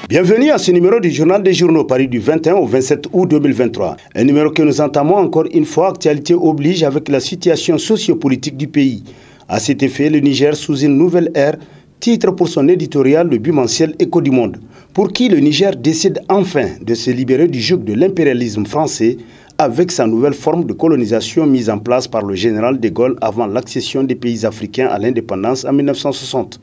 Bienvenue à ce numéro du Journal des Journaux paru du 21 au 27 août 2023. Un numéro que nous entamons encore une fois, actualité oblige, avec la situation sociopolitique du pays. À cet effet, le Niger sous une nouvelle ère, titre pour son éditorial le bimensuel Écho du Monde, pour qui le Niger décide enfin de se libérer du joug de l'impérialisme français avec sa nouvelle forme de colonisation mise en place par le général de Gaulle avant l'accession des pays africains à l'indépendance en 1960.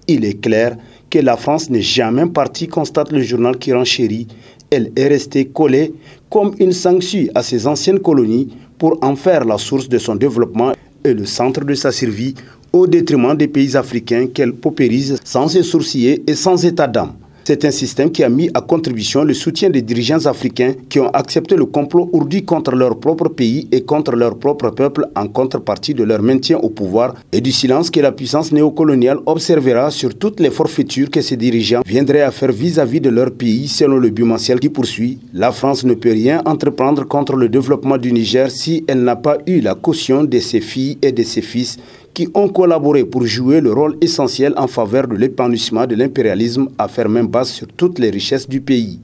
Il est clair que la France n'est jamais partie, constate le journal qui renchérit. Elle est restée collée comme une sangsue à ses anciennes colonies pour en faire la source de son développement et le centre de sa survie au détriment des pays africains qu'elle paupérise sans se sourciller et sans état d'âme. C'est un système qui a mis à contribution le soutien des dirigeants africains qui ont accepté le complot ourdi contre leur propre pays et contre leur propre peuple en contrepartie de leur maintien au pouvoir et du silence que la puissance néocoloniale observera sur toutes les forfaitures que ces dirigeants viendraient à faire vis-à-vis de leur pays selon le bimensuel qui poursuit. La France ne peut rien entreprendre contre le développement du Niger si elle n'a pas eu la caution de ses filles et de ses fils qui ont collaboré pour jouer le rôle essentiel en faveur de l'épanouissement de l'impérialisme à faire main basse sur toutes les richesses du pays.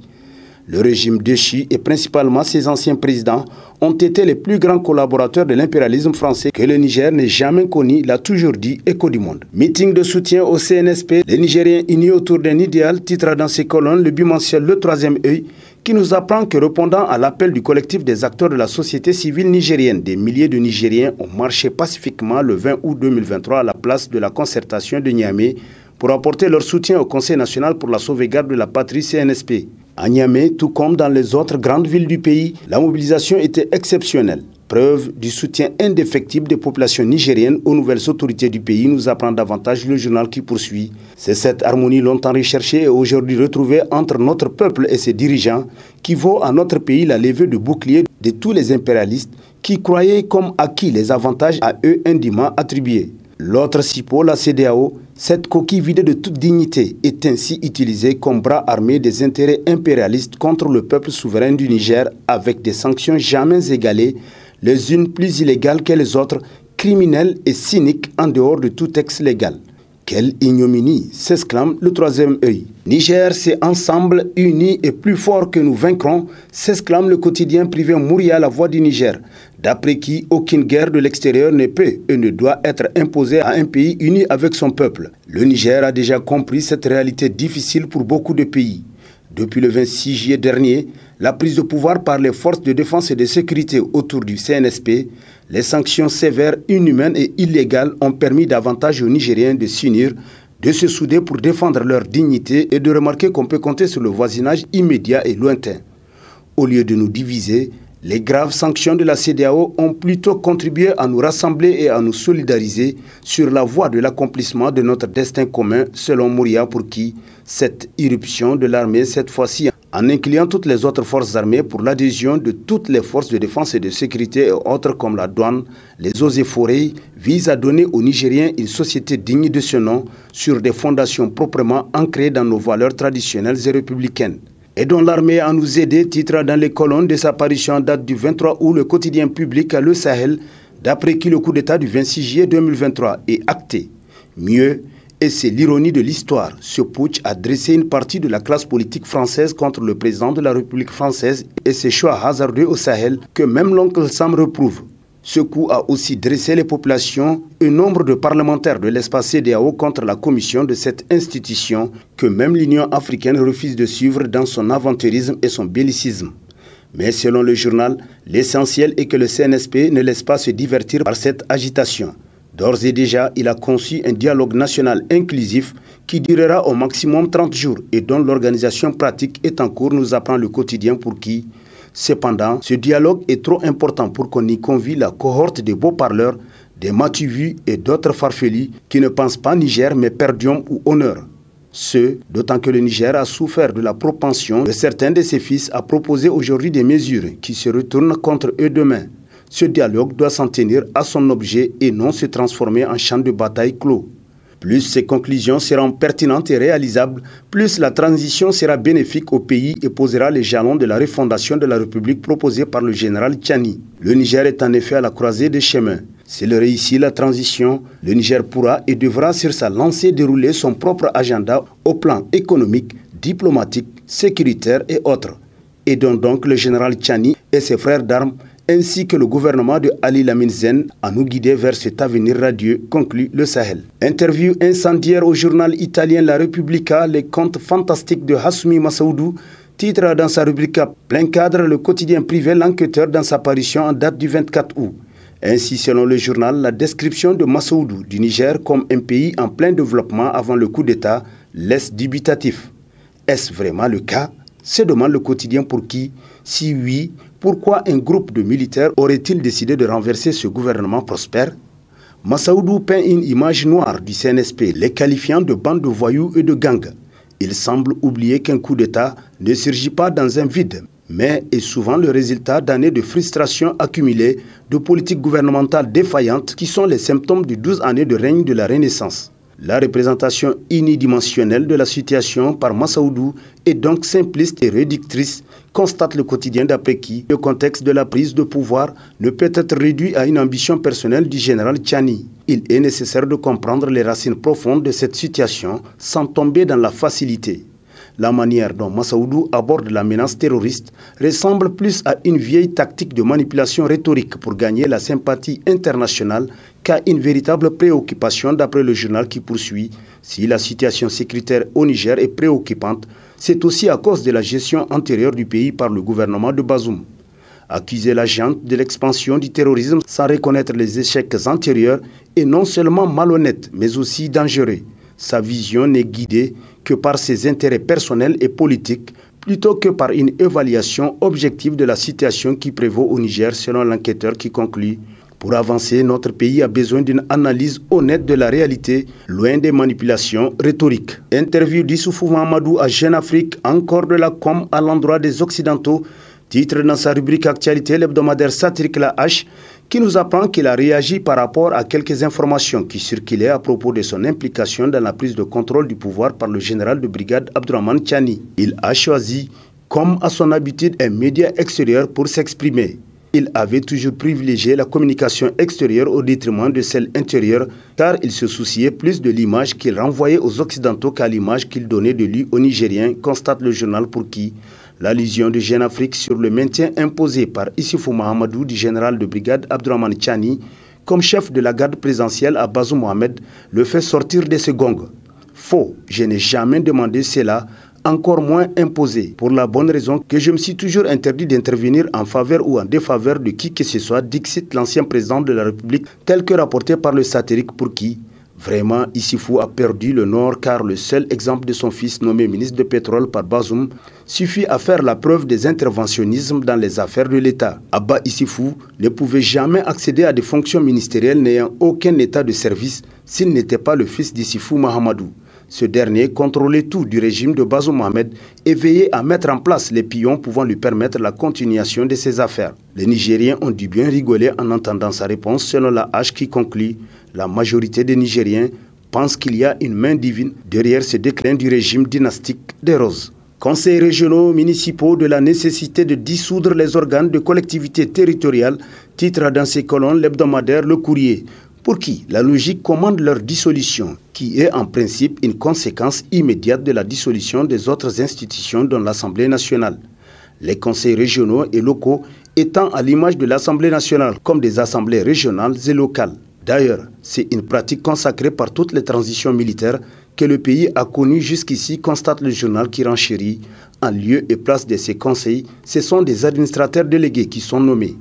Le régime déchu et principalement ses anciens présidents ont été les plus grands collaborateurs de l'impérialisme français que le Niger n'ait jamais connu, l'a toujours dit Écho du Monde. Meeting de soutien au CNSP, les Nigériens unis autour d'un idéal, titre dans ses colonnes le bimensuel Le Troisième Œil, qui nous apprend que répondant à l'appel du collectif des acteurs de la société civile nigérienne, des milliers de Nigériens ont marché pacifiquement le 20 août 2023 à la place de la concertation de Niamey pour apporter leur soutien au Conseil national pour la sauvegarde de la patrie CNSP. À Niamey, tout comme dans les autres grandes villes du pays, la mobilisation était exceptionnelle. Preuve du soutien indéfectible des populations nigériennes aux nouvelles autorités du pays, nous apprend davantage le journal qui poursuit. C'est cette harmonie longtemps recherchée et aujourd'hui retrouvée entre notre peuple et ses dirigeants qui vaut à notre pays la levée de bouclier de tous les impérialistes qui croyaient comme acquis les avantages à eux indûment attribués. L'autre CIPO, la CEDEAO, cette coquille vidée de toute dignité, est ainsi utilisée comme bras armé des intérêts impérialistes contre le peuple souverain du Niger avec des sanctions jamais égalées, les unes plus illégales que les autres, criminelles et cyniques en dehors de tout texte légal. Quelle ignominie, s'exclame le Troisième Œil. Niger, c'est ensemble, unis et plus forts que nous vaincrons, s'exclame le quotidien privé Mouria, la voix du Niger, d'après qui aucune guerre de l'extérieur ne peut et ne doit être imposée à un pays uni avec son peuple. Le Niger a déjà compris cette réalité difficile pour beaucoup de pays. Depuis le 26 juillet dernier, la prise de pouvoir par les forces de défense et de sécurité autour du CNSP, les sanctions sévères, inhumaines et illégales ont permis davantage aux Nigériens de s'unir, de se souder pour défendre leur dignité et de remarquer qu'on peut compter sur le voisinage immédiat et lointain. Au lieu de nous diviser, les graves sanctions de la CEDEAO ont plutôt contribué à nous rassembler et à nous solidariser sur la voie de l'accomplissement de notre destin commun, selon Mouria, pour qui cette irruption de l'armée, cette fois-ci en incluant toutes les autres forces armées pour l'adhésion de toutes les forces de défense et de sécurité et autres comme la douane, les eaux et forêts, vise à donner aux Nigériens une société digne de ce nom sur des fondations proprement ancrées dans nos valeurs traditionnelles et républicaines. Et dont l'armée à nous aider, titre dans les colonnes de sa parution en date du 23 août le quotidien public Le Sahel, d'après qui le coup d'État du 26 juillet 2023 est acté. Mieux, et c'est l'ironie de l'histoire, ce putsch a dressé une partie de la classe politique française contre le président de la République française et ses choix hasardeux au Sahel que même l'oncle Sam reprouve. Ce coup a aussi dressé les populations et nombre de parlementaires de l'espace CEDEAO contre la commission de cette institution que même l'Union africaine refuse de suivre dans son aventurisme et son bellicisme. Mais selon le journal, l'essentiel est que le CNSP ne laisse pas se divertir par cette agitation. D'ores et déjà, il a conçu un dialogue national inclusif qui durera au maximum 30 jours et dont l'organisation pratique est en cours, nous apprend le quotidien pour qui. Cependant, ce dialogue est trop important pour qu'on y convie la cohorte des beaux parleurs, des matuvus et d'autres farfelus qui ne pensent pas Niger mais perdium ou honneur. D'autant que le Niger a souffert de la propension de certains de ses fils à proposer aujourd'hui des mesures qui se retournent contre eux demain. Ce dialogue doit s'en tenir à son objet et non se transformer en champ de bataille clos. Plus ces conclusions seront pertinentes et réalisables, plus la transition sera bénéfique au pays et posera les jalons de la refondation de la République proposée par le général Tchani. Le Niger est en effet à la croisée des chemins. S'il réussit la transition, le Niger pourra et devra sur sa lancée dérouler son propre agenda au plan économique, diplomatiques, sécuritaires et autres, et dont donc le général Tchani et ses frères d'armes, ainsi que le gouvernement de Ali Lamine Zen, à nous guider vers cet avenir radieux, conclut le Sahel. Interview incendiaire au journal italien La Repubblica, les contes fantastiques de Hassoumi Massaoudou, titre dans sa rubrique Plein cadre, le quotidien privé L'Enquêteur dans sa parution en date du 24 août. Ainsi, selon le journal, la description de Massaoudou du Niger comme un pays en plein développement avant le coup d'État laisse dubitatif. Est-ce vraiment le cas? Se demande le quotidien pour qui? Si oui, pourquoi un groupe de militaires aurait-il décidé de renverser ce gouvernement prospère? Massaoudou peint une image noire du CNSP, les qualifiant de bande de voyous et de gangs. Il semble oublier qu'un coup d'État ne surgit pas dans un vide, mais est souvent le résultat d'années de frustration accumulées, de politiques gouvernementales défaillantes qui sont les symptômes de 12 années de règne de la Renaissance. La représentation unidimensionnelle de la situation par Massaoudou est donc simpliste et réductrice, constate le quotidien d'après qui le contexte de la prise de pouvoir ne peut être réduit à une ambition personnelle du général Tchani. Il est nécessaire de comprendre les racines profondes de cette situation sans tomber dans la facilité. La manière dont Massaoudou aborde la menace terroriste ressemble plus à une vieille tactique de manipulation rhétorique pour gagner la sympathie internationale qu'à une véritable préoccupation d'après le journal qui poursuit. Si la situation sécuritaire au Niger est préoccupante, c'est aussi à cause de la gestion antérieure du pays par le gouvernement de Bazoum. Accuser la junte de l'expansion du terrorisme sans reconnaître les échecs antérieurs est non seulement malhonnête, mais aussi dangereux. Sa vision n'est guidée que par ses intérêts personnels et politiques, plutôt que par une évaluation objective de la situation qui prévaut au Niger, selon l'enquêteur qui conclut. Pour avancer, notre pays a besoin d'une analyse honnête de la réalité, loin des manipulations rhétoriques. Interview d'Issoufou Mahamadou à Jeune Afrique, encore de la com à l'endroit des Occidentaux. Titre dans sa rubrique Actualité, l'hebdomadaire satirique La Hache, qui nous apprend qu'il a réagi par rapport à quelques informations qui circulaient à propos de son implication dans la prise de contrôle du pouvoir par le général de brigade Abdourahmane Tchani. Il a choisi, comme à son habitude, un média extérieur pour s'exprimer. Il avait toujours privilégié la communication extérieure au détriment de celle intérieure, car il se souciait plus de l'image qu'il renvoyait aux Occidentaux qu'à l'image qu'il donnait de lui aux Nigériens, constate le journal pour qui l'allusion de Jeune Afrique sur le maintien imposé par Issoufou Mahamadou du général de brigade Abdourahmane Tchani comme chef de la garde présidentielle à Bazoum Mohamed le fait sortir de ce gong. Faux, je n'ai jamais demandé cela, encore moins imposé, pour la bonne raison que je me suis toujours interdit d'intervenir en faveur ou en défaveur de qui que ce soit, dixit l'ancien président de la République, tel que rapporté par le satirique pour qui vraiment, Issoufou a perdu le nord car le seul exemple de son fils nommé ministre de pétrole par Bazoum suffit à faire la preuve des interventionnismes dans les affaires de l'État. Abba Issoufou ne pouvait jamais accéder à des fonctions ministérielles n'ayant aucun état de service s'il n'était pas le fils d'Issoufou Mahamadou. Ce dernier contrôlait tout du régime de Bazoum Mohamed et veillait à mettre en place les pions pouvant lui permettre la continuation de ses affaires. Les Nigériens ont dû bien rigoler en entendant sa réponse selon La Hache qui conclut « La majorité des Nigériens pensent qu'il y a une main divine derrière ce déclin du régime dynastique des Roses ». Conseils régionaux municipaux de la nécessité de dissoudre les organes de collectivités territoriales, titre dans ses colonnes l'hebdomadaire Le Courrier, pour qui la logique commande leur dissolution, qui est en principe une conséquence immédiate de la dissolution des autres institutions dont l'Assemblée nationale. Les conseils régionaux et locaux étant à l'image de l'Assemblée nationale comme des assemblées régionales et locales. D'ailleurs, c'est une pratique consacrée par toutes les transitions militaires que le pays a connues jusqu'ici, constate le journal qui renchérit. En lieu et place de ces conseils, ce sont des administrateurs délégués qui sont nommés.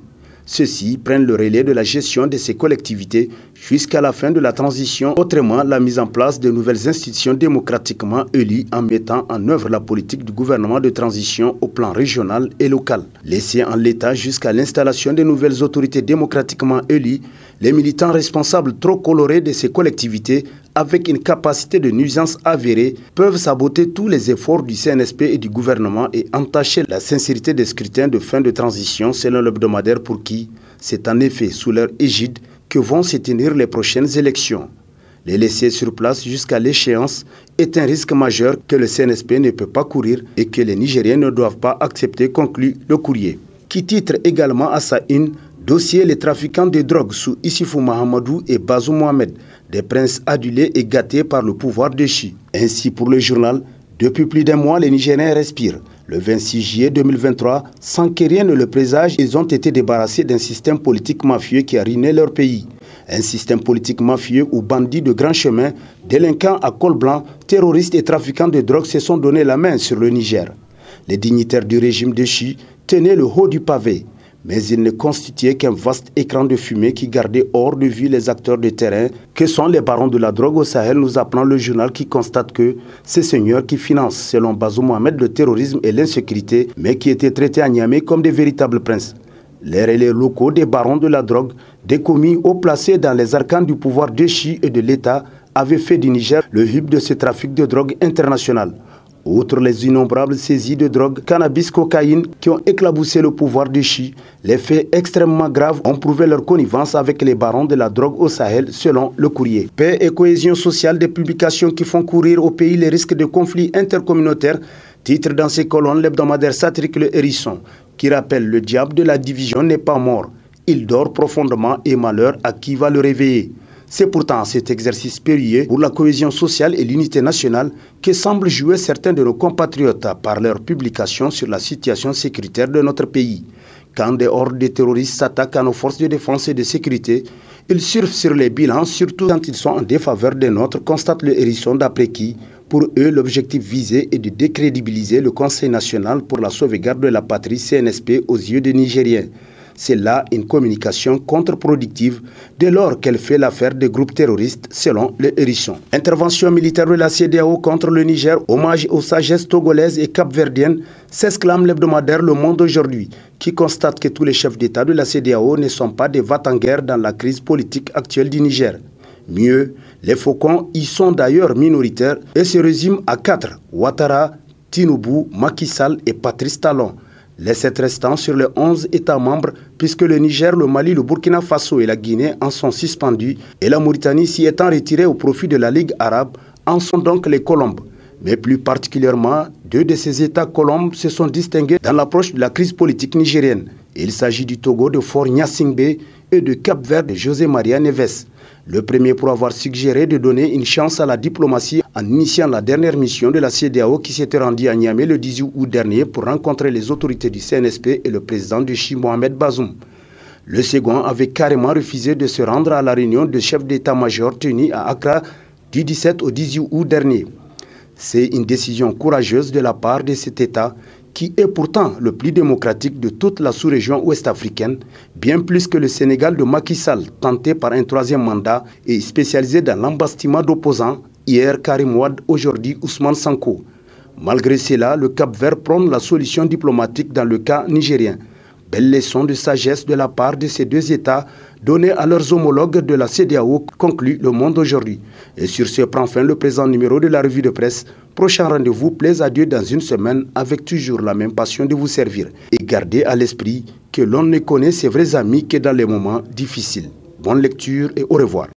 Ceux-ci prennent le relais de la gestion de ces collectivités jusqu'à la fin de la transition, autrement la mise en place de nouvelles institutions démocratiquement élues en mettant en œuvre la politique du gouvernement de transition au plan régional et local. Laissés en l'état jusqu'à l'installation de nouvelles autorités démocratiquement élues, les militants responsables trop colorés de ces collectivités, avec une capacité de nuisance avérée, peuvent saboter tous les efforts du CNSP et du gouvernement et entacher la sincérité des scrutins de fin de transition selon l'hebdomadaire pour qui c'est en effet sous leur égide que vont se tenir les prochaines élections. Les laisser sur place jusqu'à l'échéance est un risque majeur que le CNSP ne peut pas courir et que les Nigériens ne doivent pas accepter, conclut Le Courrier, qui titre également à sa une dossier les trafiquants de drogue sous Issoufou Mahamadou et Bazoum Mohamed, des princes adulés et gâtés par le pouvoir déchu. Ainsi pour le journal, Depuis plus d'un mois, les Nigériens respirent. Le 26 juillet 2023, sans que rien ne le présage, ils ont été débarrassés d'un système politique mafieux qui a ruiné leur pays. Un système politique mafieux où bandits de grands chemins, délinquants à col blanc, terroristes et trafiquants de drogue se sont donné la main sur le Niger. Les dignitaires du régime déchu tenaient le haut du pavé, mais ils ne constituaient qu'un vaste écran de fumée qui gardait hors de vue les acteurs de terrain que sont les barons de la drogue au Sahel, nous apprend le journal qui constate que ces seigneurs qui financent, selon Bazoum Mohamed, le terrorisme et l'insécurité, mais qui étaient traités à Niamey comme des véritables princes. Les relais locaux des barons de la drogue, des commis haut placés dans les arcanes du pouvoir déchu et de l'État, avaient fait du Niger le hub de ce trafic de drogue international. Outre les innombrables saisies de drogue, cannabis, cocaïne qui ont éclaboussé le pouvoir déchu, les faits extrêmement graves ont prouvé leur connivence avec les barons de la drogue au Sahel, selon Le Courrier. Paix et cohésion sociale, des publications qui font courir au pays les risques de conflits intercommunautaires, titre dans ces colonnes l'hebdomadaire satirique Le Hérisson, qui rappelle le diable de la division n'est pas mort. Il dort profondément et malheur à qui va le réveiller. C'est pourtant cet exercice périlleux pour la cohésion sociale et l'unité nationale que semblent jouer certains de nos compatriotes par leurs publications sur la situation sécuritaire de notre pays. Quand des hordes de terroristes s'attaquent à nos forces de défense et de sécurité, ils surfent sur les bilans, surtout quand ils sont en défaveur des nôtres, constate Le Hérisson, d'après qui, pour eux, l'objectif visé est de décrédibiliser le Conseil national pour la sauvegarde de la patrie CNSP aux yeux des Nigériens. C'est là une communication contre-productive dès lors qu'elle fait l'affaire des groupes terroristes, selon Le Hérisson. Intervention militaire de la CEDEAO contre le Niger, hommage aux sagesses togolaises et capverdiennes, s'exclame l'hebdomadaire Le Monde aujourd'hui, qui constate que tous les chefs d'État de la CEDEAO ne sont pas des va-t-en-guerre dans la crise politique actuelle du Niger. Mieux, les faucons y sont d'ailleurs minoritaires et se résument à 4, Ouattara, Tinubu, Macky Sall et Patrice Talon. Les 7 restants sur les 11 États membres, puisque le Niger, le Mali, le Burkina Faso et la Guinée en sont suspendus, et la Mauritanie s'y étant retirée au profit de la Ligue arabe, en sont donc les colombes. Mais plus particulièrement, 2 de ces États colombes se sont distingués dans l'approche de la crise politique nigérienne. Il s'agit du Togo de Faure Gnassingbé et de Cap-Vert de José Maria Neves. Le premier pour avoir suggéré de donner une chance à la diplomatie en initiant la dernière mission de la CEDEAO qui s'était rendue à Niamey le 18 août dernier pour rencontrer les autorités du CNSP et le président du Chi Mohamed Bazoum. Le second avait carrément refusé de se rendre à la réunion de chefs d'état-major tenue à Accra du 17 au 18 août dernier. C'est une décision courageuse de la part de cet État qui est pourtant le plus démocratique de toute la sous-région ouest-africaine, bien plus que le Sénégal de Macky Sall, tenté par un 3e mandat et spécialisé dans l'embastement d'opposants, hier Karim Wade, aujourd'hui Ousmane Sanko. Malgré cela, le Cap-Vert prône la solution diplomatique dans le cas nigérien. Belle leçon de sagesse de la part de ces 2 États donnée à leurs homologues de la CEDEAO, conclut Le Monde aujourd'hui. Et sur ce prend fin le présent numéro de la revue de presse. Prochain rendez-vous, plaise à Dieu dans une semaine avec toujours la même passion de vous servir. Et gardez à l'esprit que l'on ne connaît ses vrais amis que dans les moments difficiles. Bonne lecture et au revoir.